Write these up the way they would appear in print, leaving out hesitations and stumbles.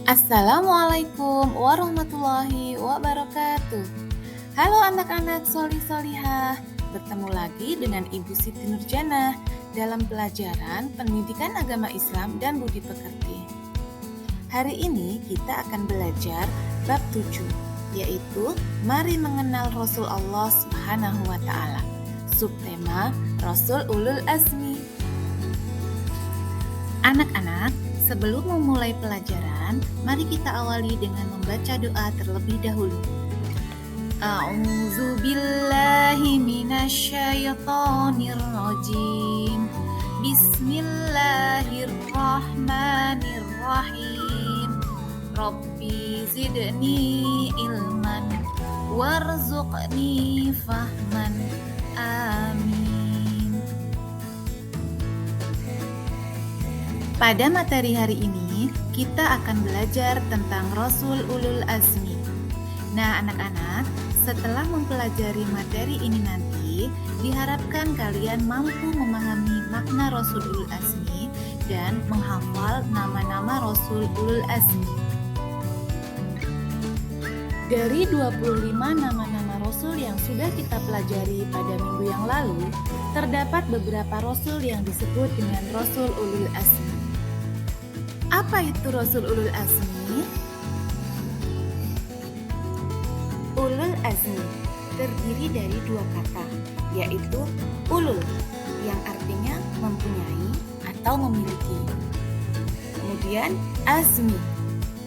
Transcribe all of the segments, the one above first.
Assalamualaikum warahmatullahi wabarakatuh. Halo anak-anak solih-solihah, bertemu lagi dengan Ibu Siti Nurjana dalam pelajaran Pendidikan Agama Islam dan Budi Pekerti. Hari ini kita akan belajar bab 7, yaitu Mari Mengenal Rasul Allah Subhanahu wa Ta'ala. Subtema Rasul Ulul Azmi. Anak-anak, sebelum memulai pelajaran, mari kita awali dengan membaca doa terlebih dahulu. A'udzu billahi minasyaitonir rajim. Bismillahirrahmanirrahim. Rabbi zidni ilman warzuqni fahman. Amin. Pada materi hari ini, kita akan belajar tentang Rasul Ulul Azmi. Nah, anak-anak, setelah mempelajari materi ini nanti, diharapkan kalian mampu memahami makna Rasul Ulul Azmi dan menghafal nama-nama Rasul Ulul Azmi. Dari 25 nama-nama Rasul yang sudah kita pelajari pada minggu yang lalu, terdapat beberapa Rasul yang disebut dengan Rasul Ulul Azmi. Apa itu Rasul Ulul Azmi? Ulul Azmi terdiri dari dua kata, yaitu ulul yang artinya mempunyai atau memiliki. Kemudian azmi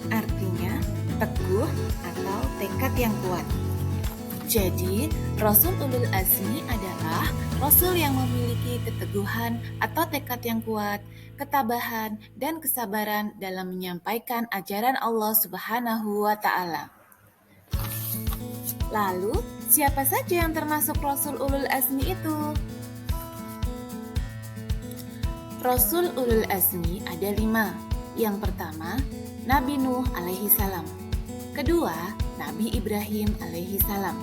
artinya teguh atau tekad yang kuat. Jadi, Rasul Ulul Azmi adalah Rasul yang memiliki keteguhan atau tekad yang kuat, ketabahan, dan kesabaran dalam menyampaikan ajaran Allah Subhanahu wa Ta'ala. Lalu, siapa saja yang termasuk Rasul Ulul Azmi itu? Rasul Ulul Azmi ada 5. Yang pertama, Nabi Nuh alaihi salam. Kedua, Nabi Ibrahim alaihi salam.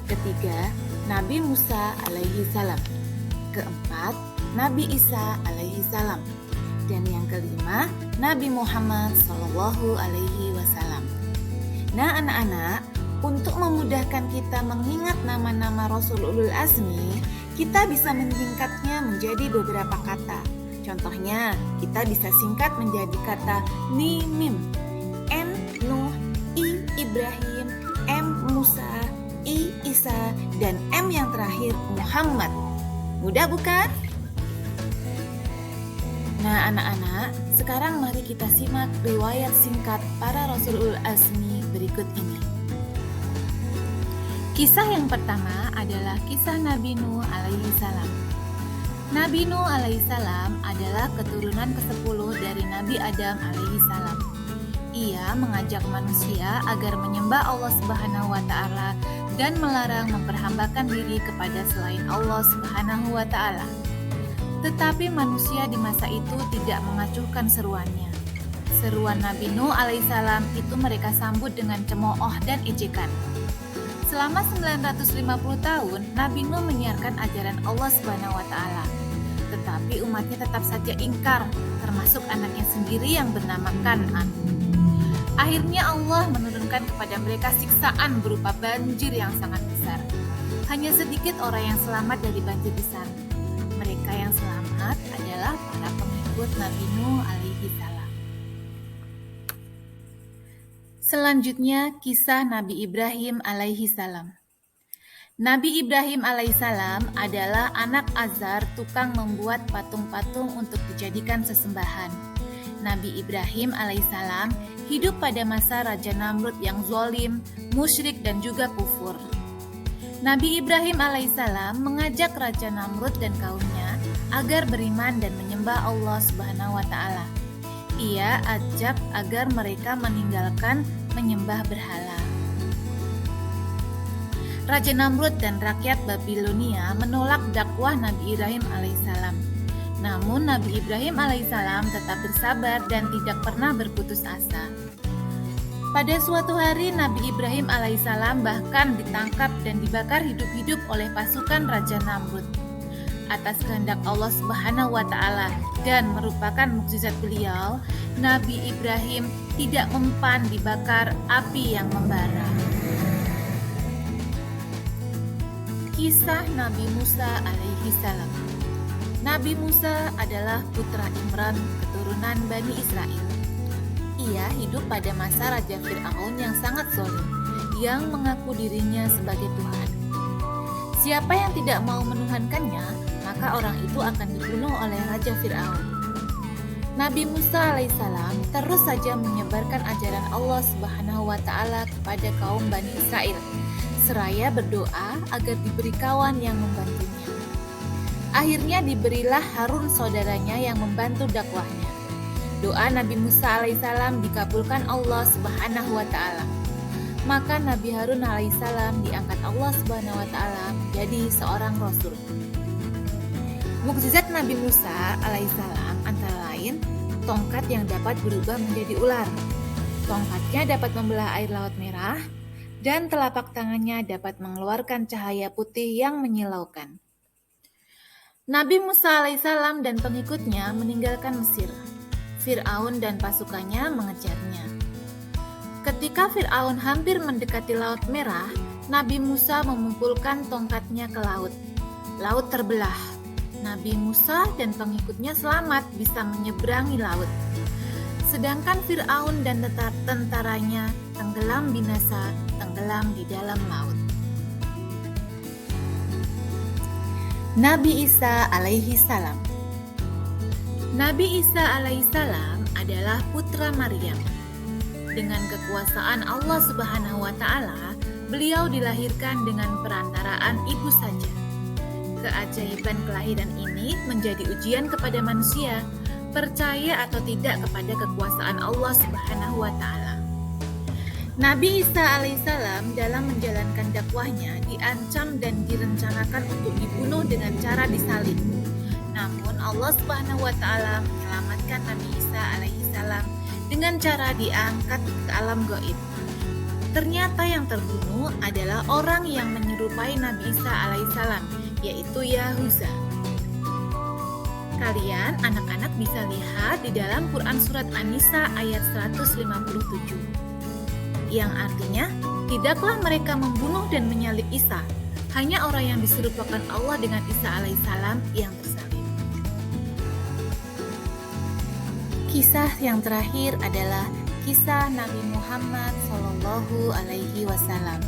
Ketiga, Nabi Musa alaihi salam. Keempat, Nabi Isa alaihi salam. Dan yang kelima, Nabi Muhammad sallallahu alaihi wasallam. Nah, anak-anak, untuk memudahkan kita mengingat nama-nama Rasul Ulul Azmi, kita bisa menyingkatnya menjadi beberapa kata. Contohnya, kita bisa singkat menjadi kata Mim, N Nuh, I Ibrahim, M Musa, I Isa, dan M yang terakhir Muhammad. Mudah bukan? Nah, anak-anak, sekarang mari kita simak riwayat singkat para Rasul Ulul Azmi berikut ini. Kisah yang pertama adalah kisah Nabi Nuh alaihi salam. Nabi Nuh alaihi salam adalah keturunan ke-10 dari Nabi Adam alaihi salam. Ia mengajak manusia agar menyembah Allah Subhanahu wa Ta'ala dan melarang memperhambakan diri kepada selain Allah Subhanahu wa Ta'ala. Tetapi manusia di masa itu tidak mengacuhkan seruannya. Seruan Nabi Nuh alaihissalam itu mereka sambut dengan cemooh dan ejekan. Selama 950 tahun, Nabi Nuh menyiarkan ajaran Allah Subhanahu wa Ta'ala. Tetapi umatnya tetap saja ingkar, termasuk anaknya sendiri yang bernama Kan'an. Akhirnya Allah menurunkan kepada mereka siksaan berupa banjir yang sangat besar. Hanya sedikit orang yang selamat dari banjir besar. Mereka yang selamat adalah para pengikut Nabi Nuh alaihi salam. Selanjutnya, kisah Nabi Ibrahim alaihi salam. Nabi Ibrahim alaihissalam adalah anak Azar, tukang membuat patung-patung untuk dijadikan sesembahan. Nabi Ibrahim alaihissalam hidup pada masa Raja Namrud yang zalim, musyrik dan juga kufur. Nabi Ibrahim alaihissalam mengajak Raja Namrud dan kaumnya agar beriman dan menyembah Allah Subhanahu wa Ta'ala. Ia ajak agar mereka meninggalkan menyembah berhala. Raja Namrud dan rakyat Babilonia menolak dakwah Nabi Ibrahim alaihissalam. Namun Nabi Ibrahim alaihissalam tetap bersabar dan tidak pernah berputus asa. Pada suatu hari Nabi Ibrahim alaihissalam bahkan ditangkap dan dibakar hidup-hidup oleh pasukan Raja Namrud. atas kehendak Allah Subhanahu wa taala dan merupakan mukjizat beliau, Nabi Ibrahim tidak mempan dibakar api yang membara. Kisah Nabi Musa alaihi salam. Nabi Musa adalah putra Imran, keturunan Bani Israel. Ia hidup pada masa Raja Fir'aun yang sangat zalim, yang mengaku dirinya sebagai Tuhan. Siapa yang tidak mau menuhankannya, maka orang itu akan dibunuh oleh Raja Fir'aun. Nabi Musa alaihissalam terus saja menyebarkan ajaran Allah Subhanahu wa taala kepada kaum Bani Israel, seraya berdoa agar diberi kawan yang membantunya. Akhirnya diberilah Harun saudaranya yang membantu dakwahnya. Doa Nabi Musa alaihissalam dikabulkan Allah Subhanahu wa taala. Maka Nabi Harun alaihissalam diangkat Allah Subhanahu wa taala menjadi seorang rasul. Mukjizat Nabi Musa alaihissalam antara lain tongkat yang dapat berubah menjadi ular. Tongkatnya dapat membelah air laut merah dan telapak tangannya dapat mengeluarkan cahaya putih yang menyilaukan. Nabi Musa alaihissalam dan pengikutnya meninggalkan Mesir. Fir'aun dan pasukannya mengejarnya. Ketika Fir'aun hampir mendekati Laut Merah, Nabi Musa memukulkan tongkatnya ke laut. Laut terbelah. Nabi Musa dan pengikutnya selamat bisa menyeberangi laut. Sedangkan Fir'aun dan tentaranya tenggelam binasa, tenggelam di dalam laut. Nabi Isa alaihi salam. Nabi Isa alaihi salam adalah putra Maryam. Dengan kekuasaan Allah Subhanahu wa taala, beliau dilahirkan dengan perantaraan ibu saja. Keajaiban kelahiran ini menjadi ujian kepada manusia, percaya atau tidak kepada kekuasaan Allah Subhanahu wa taala. Nabi Isa alaihissalam dalam menjalankan dakwahnya diancam dan direncanakan untuk dibunuh dengan cara disalib. Namun Allah Subhanahu wa taala menyelamatkan Nabi Isa alaihissalam dengan cara diangkat ke alam gaib. Ternyata yang terbunuh adalah orang yang menyerupai Nabi Isa alaihissalam, yaitu Yahuza. Kalian anak-anak bisa lihat di dalam Quran surat An-Nisa ayat 157. Yang artinya, tidaklah mereka membunuh dan menyalib Isa, hanya orang yang diserupakan Allah dengan Isa alaihissalam yang tersalib. Kisah yang terakhir adalah kisah Nabi Muhammad Sallallahu Alaihi Wasallam.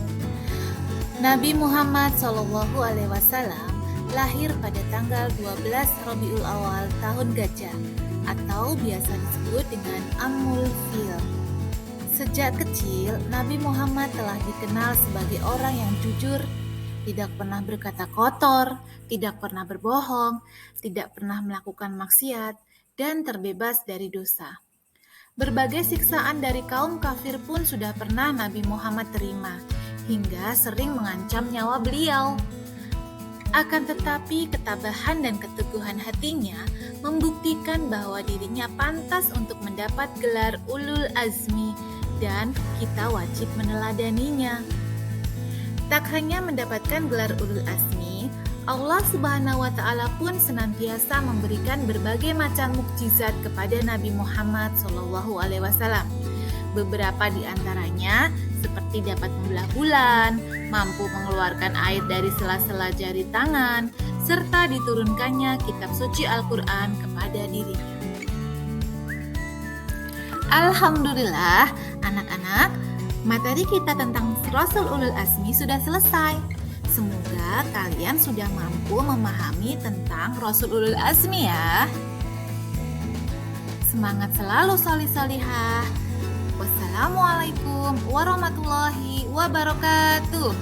Nabi Muhammad Sallallahu Alaihi Wasallam lahir pada tanggal 12 Rabiul Awal tahun Gajah atau biasa disebut dengan Amul Fil. Sejak kecil, Nabi Muhammad telah dikenal sebagai orang yang jujur, tidak pernah berkata kotor, tidak pernah berbohong, tidak pernah melakukan maksiat, dan terbebas dari dosa. Berbagai siksaan dari kaum kafir pun sudah pernah Nabi Muhammad terima, hingga sering mengancam nyawa beliau. Akan tetapi ketabahan dan keteguhan hatinya membuktikan bahwa dirinya pantas untuk mendapat gelar Ulul Azmi dan kita wajib meneladaninya. Tak hanya mendapatkan gelar Ulul Azmi, Allah Subhanahu wa taala pun senantiasa memberikan berbagai macam mukjizat kepada Nabi Muhammad sallallahu alaihi wasallam. Beberapa di antaranya seperti dapat membelah bulan, mampu mengeluarkan air dari sela-sela jari tangan, serta diturunkannya kitab suci Al-Qur'an kepada dirinya. Alhamdulillah, anak-anak, materi kita tentang Rasul Ulul Azmi sudah selesai. Semoga kalian sudah mampu memahami tentang Rasul Ulul Azmi ya. Semangat selalu solih-solihah. Wassalamualaikum warahmatullahi wabarakatuh.